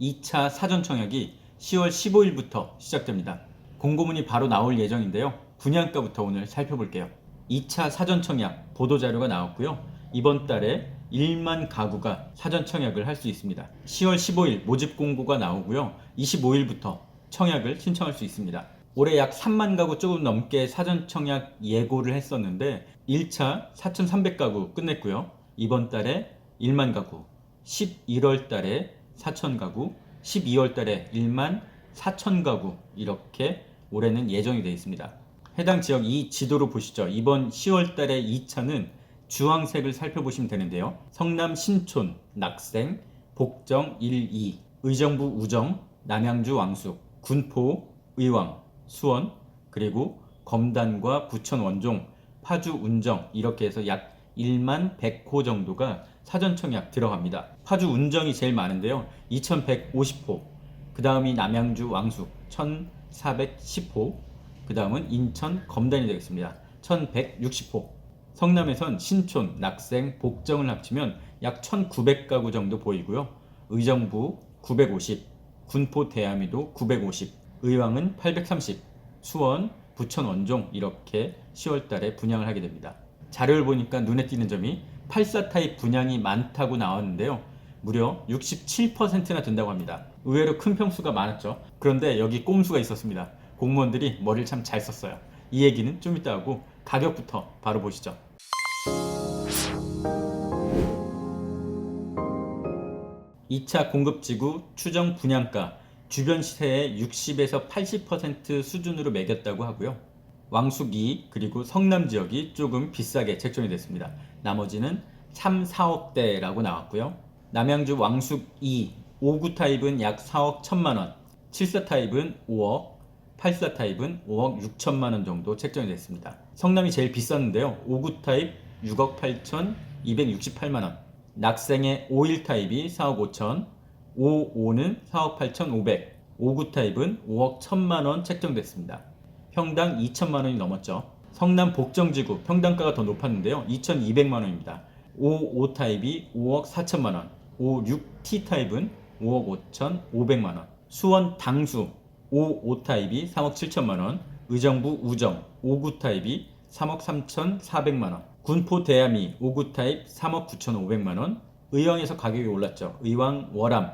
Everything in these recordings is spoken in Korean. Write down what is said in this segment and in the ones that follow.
2차 사전 청약이 10월 15일부터 시작됩니다. 공고문이 바로 나올 예정인데요. 분양가부터 오늘 살펴볼게요. 2차 사전 청약 보도자료가 나왔고요. 이번 달에 1만 가구가 사전 청약을 할 수 있습니다. 10월 15일 모집 공고가 나오고요. 25일부터 청약을 신청할 수 있습니다. 올해 약 3만 가구 조금 넘게 사전 청약 예고를 했었는데 1차 4,300가구 끝냈고요. 이번 달에 1만 가구, 11월 달에 4천 가구, 12월 달에 1만 4천 가구 이렇게 올해는 예정이 되어 있습니다. 해당 지역 이 지도로 보시죠. 이번 10월 달에 2차는 주황색을 살펴보시면 되는데요. 성남 신촌, 낙생, 복정 1, 2, 의정부 우정, 남양주 왕숙, 군포, 의왕, 수원, 그리고 검단과 부천 원종, 파주 운정 이렇게 해서 약 1만 100호 정도가 사전 청약 들어갑니다. 파주 운정이 제일 많은데요. 2150호, 그 다음이 남양주 왕숙 1410호, 그 다음은 인천 검단이 되겠습니다. 1160호. 성남에선 신촌, 낙생, 복정을 합치면 약 1900가구 정도 보이고요. 의정부 950, 군포 대암이도 950, 의왕은 830, 수원, 부천 원종 이렇게 10월 달에 분양을 하게 됩니다. 자료를 보니까 눈에 띄는 점이 84 타입 분양이 많다고 나왔는데요. 무려 67%나 된다고 합니다. 의외로 큰 평수가 많았죠. 그런데 여기 꼼수가 있었습니다. 공무원들이 머리를 참 잘 썼어요. 이 얘기는 좀 이따 하고 가격부터 바로 보시죠. (2차) 공급지구 추정 분양가 주변 시세의 60에서 80% 수준으로 매겼다고 하고요. 왕숙 2 그리고 성남 지역이 조금 비싸게 책정이 됐습니다. 나머지는 3, 4억대라고 나왔고요. 남양주 왕숙 2 5구 타입은 약 4억 1천만원, 74 타입은 5억, 84 타입은 5억 6천만원 정도 책정이 됐습니다. 성남이 제일 비쌌는데요. 5구 타입 6억 8천 268만원, 낙생의 51 타입이 4억 5천, 55는 4억 8천 5백, 5구 타입은 5억 1천만원 책정됐습니다. 평당 2천만원이 넘었죠. 성남 복정지구 평당가가 더 높았는데요. 2,200만원입니다. 55 타입이 5억 4천만원, 56T 타입은 5억 5천 5백만원, 수원 당수 55 타입이 3억 7천만원, 의정부 우정 59 타입이 3억 3천 4백만원, 군포 대암이 59 타입 3억 9천 5백만원, 의왕에서 가격이 올랐죠. 의왕 월암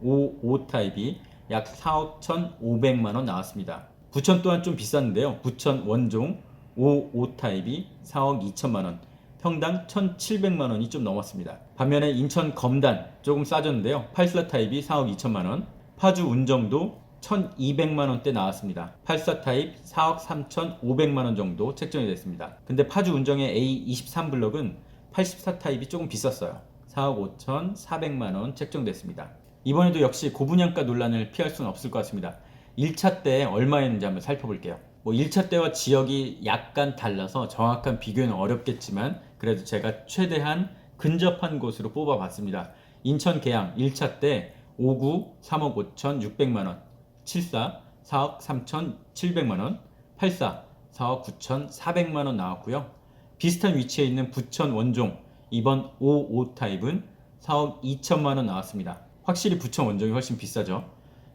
55 타입이 약 4억 1,500만원 나왔습니다. 부천 또한 좀 비쌌는데요. 부천 원종 55 타입이 4억 2천만원, 평당 1,700만원이 좀 넘었습니다. 반면에 인천 검단 조금 싸졌는데요. 84 타입이 4억 2천만원, 파주 운정도 1,200만원대 나왔습니다. 84 타입 4억 3,500만원 정도 책정이 됐습니다. 근데 파주 운정의 A23블럭은 84 타입이 조금 비쌌어요. 4억 5,400만원 책정됐습니다. 이번에도 역시 고분양가 논란을 피할 수는 없을 것 같습니다. 1차 때 얼마였는지 한번 살펴볼게요. 1차 때와 지역이 약간 달라서 정확한 비교는 어렵겠지만 그래도 제가 최대한 근접한 곳으로 뽑아봤습니다. 인천 계양 1차 때 59 3억 5천 6백만원, 74 4억 3천 7백만원, 84 4억 9천 4백만원 나왔고요. 비슷한 위치에 있는 부천 원종 이번 55 타입은 4억 2천만원 나왔습니다. 확실히 부천 원종이 훨씬 비싸죠.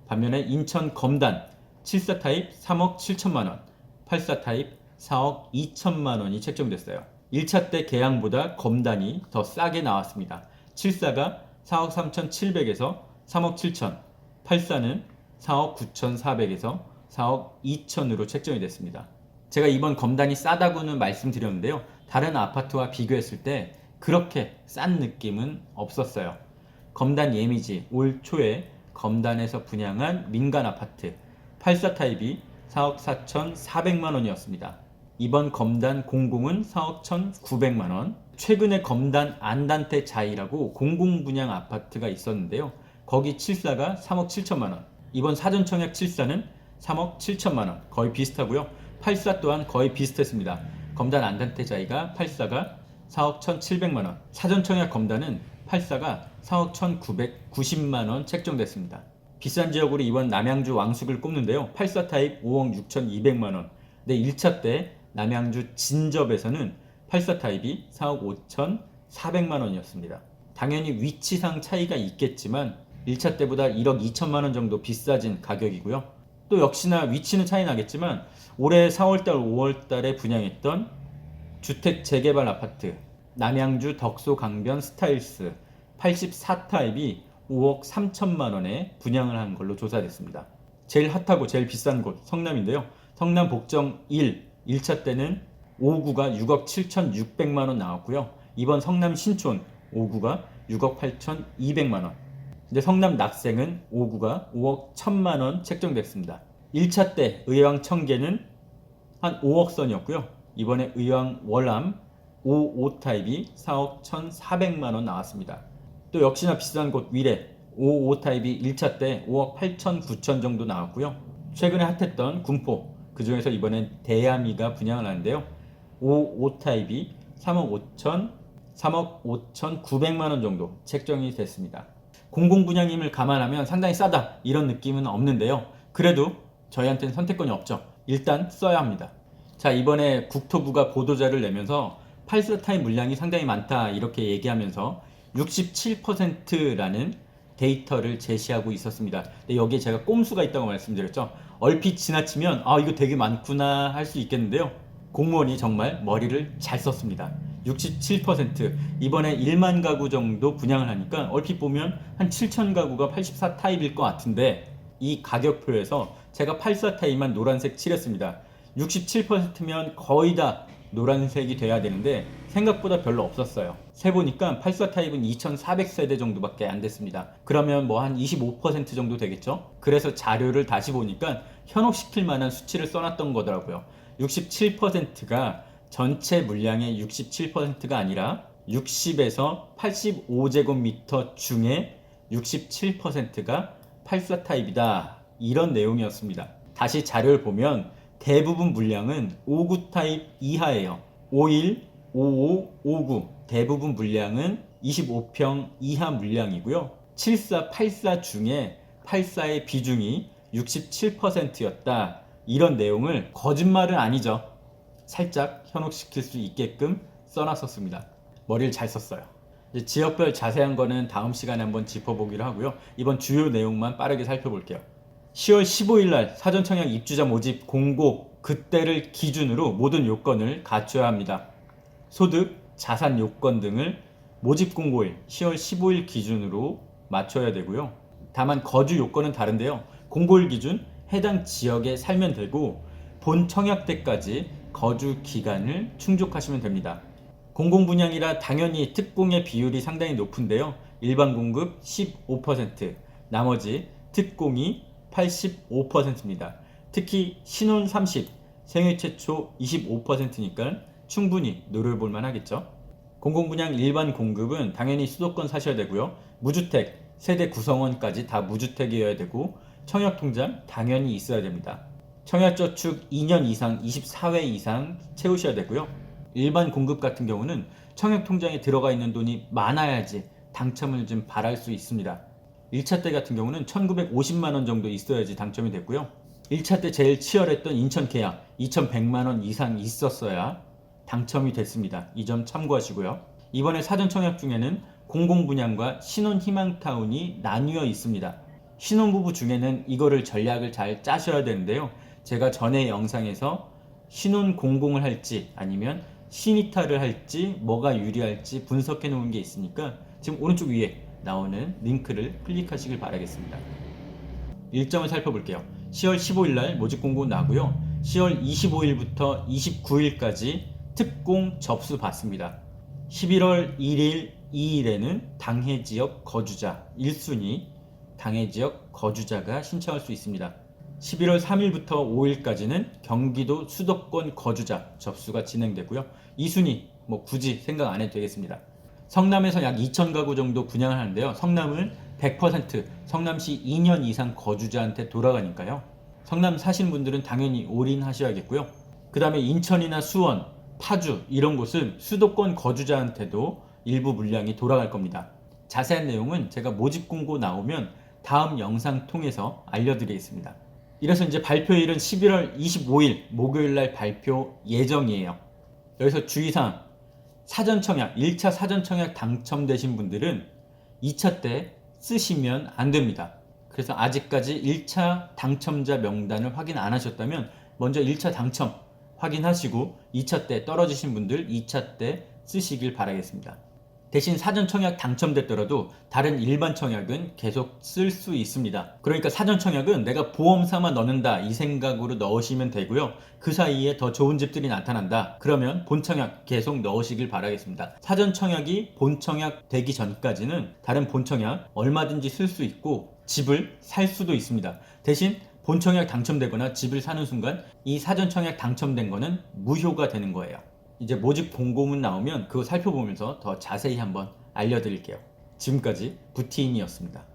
반면에 인천 검단 74 타입 3억 7천만원, 84 타입 4억 2천만원이 책정됐어요. 1차 때 계양보다 검단이 더 싸게 나왔습니다. 74가 4억 3천7백에서 3억 7천, 84는 4억 9천4백에서 4억 2천으로 책정이 됐습니다. 제가 이번 검단이 싸다고는 말씀드렸는데요. 다른 아파트와 비교했을 때 그렇게 싼 느낌은 없었어요. 검단 예미지 올 초에 검단에서 분양한 민간 아파트 84 타입이 4억 4천4백만원이었습니다. 이번 검단 공공은 4억 1,900만원. 최근에 검단 안단테 자이라고 공공분양 아파트가 있었는데요. 거기 74가 3억 7천만원. 이번 사전청약 74는 3억 7천만원. 거의 비슷하고요. 84 또한 거의 비슷했습니다. 검단 안단테 자이가 84가 4억 1,700만원. 사전청약 검단은 84가 4억 1,990만원 책정됐습니다. 비싼 지역으로 이번 남양주 왕숙을 꼽는데요. 84 타입 5억 6,200만원. 근데 1차 때 남양주 진접에서는 84 타입이 4억 5천 4백만원이었습니다. 당연히 위치상 차이가 있겠지만 1차 때보다 1억 2천만 원 정도 비싸진 가격이고요. 또 역시나 위치는 차이 나겠지만 올해 4월달, 5월달에 분양했던 주택 재개발 아파트 남양주 덕소 강변 스타일스 84타입이 5억 3천만 원에 분양을 한 걸로 조사됐습니다. 제일 핫하고 제일 비싼 곳 성남인데요. 성남 복정 1차 때는 5구가 6억 7,600만 원 나왔고요. 이번 성남 신촌 5구가 6억 8,200만 원. 근데 성남 낙생은 5구가 5억 1천만 원 책정됐습니다. 1차 때 의왕 청계는 한 5억 선이었고요. 이번에 의왕 월암 55타입이 4억 1,400만 원 나왔습니다. 또 역시나 비싼 곳 위례 55타입이 1차 때 5억 8천 9천 정도 나왔고요. 최근에 핫했던 군포 그 중에서 이번엔 대야미가 분양을 하는데요. 55타입이 3억 5천 9백만 원 정도 책정이 됐습니다. 공공분양임을 감안하면 상당히 싸다 이런 느낌은 없는데요. 그래도 저희한테는 선택권이 없죠. 일단 써야 합니다. 자, 이번에 국토부가 보도자를 내면서 84타입 물량이 상당히 많다 이렇게 얘기하면서 67%라는 데이터를 제시하고 있었습니다. 근데 여기에 제가 꼼수가 있다고 말씀드렸죠. 얼핏 지나치면 아 이거 되게 많구나 할 수 있겠는데요. 공무원이 정말 머리를 잘 썼습니다. 67% 이번에 1만 가구 정도 분양을 하니까 얼핏 보면 한 7천 가구가 84타입일 것 같은데 이 가격표에서 제가 84타입만 노란색 칠했습니다. 67%면 거의 다 노란색이 돼야 되는데 생각보다 별로 없었어요. 세보니까 84타입은 2,400세대 정도밖에 안 됐습니다. 그러면 뭐 한 25% 정도 되겠죠? 그래서 자료를 다시 보니까 현혹시킬 만한 수치를 써놨던 거더라고요. 67%가 전체 물량의 67%가 아니라 60에서 85제곱미터 중에 67%가 84타입이다. 이런 내용이었습니다. 다시 자료를 보면 대부분 물량은 59 타입 이하예요. 51, 55, 59 대부분 물량은 25평 이하 물량이고요. 74, 84 중에 84의 비중이 67%였다. 이런 내용을 거짓말은 아니죠. 살짝 현혹시킬 수 있게끔 써놨었습니다. 머리를 잘 썼어요. 지역별 자세한 거는 다음 시간에 한번 짚어보기로 하고요. 이번 주요 내용만 빠르게 살펴볼게요. 10월 15일 날 사전청약 입주자 모집 공고 그때를 기준으로 모든 요건을 갖춰야 합니다. 소득, 자산 요건 등을 모집 공고일 10월 15일 기준으로 맞춰야 되고요. 다만 거주 요건은 다른데요. 공고일 기준 해당 지역에 살면 되고 본 청약 때까지 거주 기간을 충족하시면 됩니다. 공공분양이라 당연히 특공의 비율이 상당히 높은데요. 일반 공급 15%, 나머지 특공이 85%입니다. 특히 신혼 30, 생애 최초 25%니까 충분히 노려볼만 하겠죠. 공공분양 일반 공급은 당연히 수도권 사셔야 되고요. 무주택, 세대 구성원까지 다 무주택이어야 되고 청약통장 당연히 있어야 됩니다. 청약저축 2년 이상 24회 이상 채우셔야 되고요. 일반 공급 같은 경우는 청약통장에 들어가 있는 돈이 많아야지 당첨을 좀 바랄 수 있습니다. 1차 때 같은 경우는 1950만원 정도 있어야지 당첨이 됐고요. 1차 때 제일 치열했던 인천 계약 2100만원 이상 있었어야 당첨이 됐습니다. 이 점 참고하시고요. 이번에 사전 청약 중에는 공공분양과 신혼희망타운이 나뉘어 있습니다. 신혼부부 중에는 이거를 전략을 잘 짜셔야 되는데요. 제가 전에 영상에서 신혼 공공을 할지 아니면 신이타를 할지 뭐가 유리할지 분석해 놓은 게 있으니까 지금 오른쪽 위에 나오는 링크를 클릭하시길 바라겠습니다. 일정을 살펴볼게요. 10월 15일 날 모집 공고 나고요. 10월 25일부터 29일까지 특공 접수 받습니다. 11월 1일, 2일에는 당해 지역 거주자 1순위 당해 지역 거주자가 신청할 수 있습니다. 11월 3일부터 5일까지는 경기도 수도권 거주자 접수가 진행되고요. 2순위 뭐 굳이 생각 안 해도 되겠습니다. 성남에서 약 2,000가구 정도 분양을 하는데요. 성남은 100% 성남시 2년 이상 거주자한테 돌아가니까요. 성남 사시는 분들은 당연히 올인하셔야겠고요. 그 다음에 인천이나 수원, 파주 이런 곳은 수도권 거주자한테도 일부 물량이 돌아갈 겁니다. 자세한 내용은 제가 모집 공고 나오면 다음 영상 통해서 알려드리겠습니다. 이래서 이제 발표일은 11월 25일 목요일날 발표 예정이에요. 여기서 주의사항 사전청약 1차 사전청약 당첨되신 분들은 2차 때 쓰시면 안 됩니다. 그래서 아직까지 1차 당첨자 명단을 확인 안 하셨다면 먼저 1차 당첨 확인하시고 2차 때 떨어지신 분들 2차 때 쓰시길 바라겠습니다. 대신 사전 청약 당첨됐더라도 다른 일반 청약은 계속 쓸 수 있습니다. 그러니까 사전 청약은 내가 보험사만 넣는다 이 생각으로 넣으시면 되고요. 그 사이에 더 좋은 집들이 나타난다. 그러면 본 청약 계속 넣으시길 바라겠습니다. 사전 청약이 본 청약 되기 전까지는 다른 본 청약 얼마든지 쓸 수 있고 집을 살 수도 있습니다. 대신 본 청약 당첨되거나 집을 사는 순간 이 사전 청약 당첨된 거는 무효가 되는 거예요. 이제 모집 공고문 나오면 그거 살펴보면서 더 자세히 한번 알려드릴게요. 지금까지 부티인이었습니다.